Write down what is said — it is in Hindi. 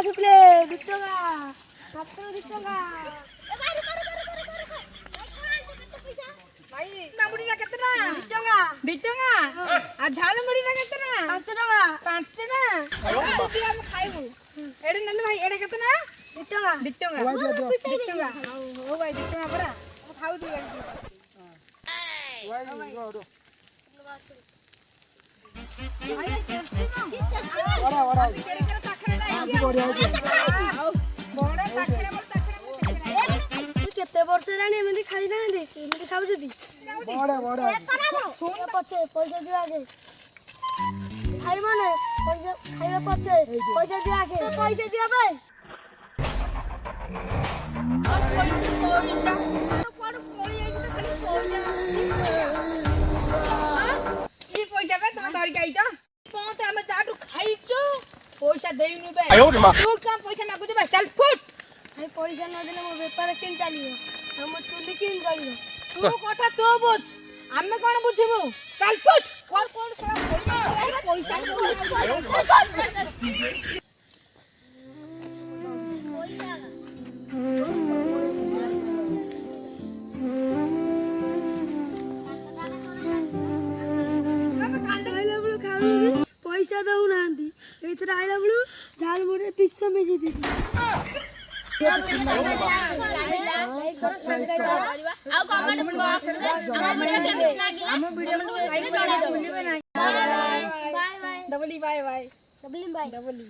सुप्ले 2 टका मात्र 2 टका भाई मामुड़ी ना कितना 2 टका 2 टका आ झाल मुड़ी ना कितना 5 टका 5 ना अभी हम खाइबू एडे नले भाई एडे कितना 2 टका 2 टका 2 टका हो भाई 2 टका परा खाऊ दी भाई गो बड़ा बड़ा केते वर्ष जानी एमती खाई ना एमती खाऊ जदी बड़ा बड़ा सुन पछे पैसा दिया आगे खाई माने पैसा खाइबा पछे पैसा दिया आगे पैसा दिया भाई पैसा देनु बे तू काम पैसा मागु दे चल फुट भाई पैसा न देले मो व्यापार केन चलियो हम चुली केन चलियो तू कथा तो बुझ हमें कोन बुझिबो चल फुट कोन कोन पैसा पैसा दऊ नांदी एथरा आइला बळू झाल मोरे पिस्सा में जे दे आ कमेंट बॉक्स में हम वीडियो केमती लागी हम वीडियो में लाइक जणा दो बाय बाय डबली बाय बाय डबली बाय डबली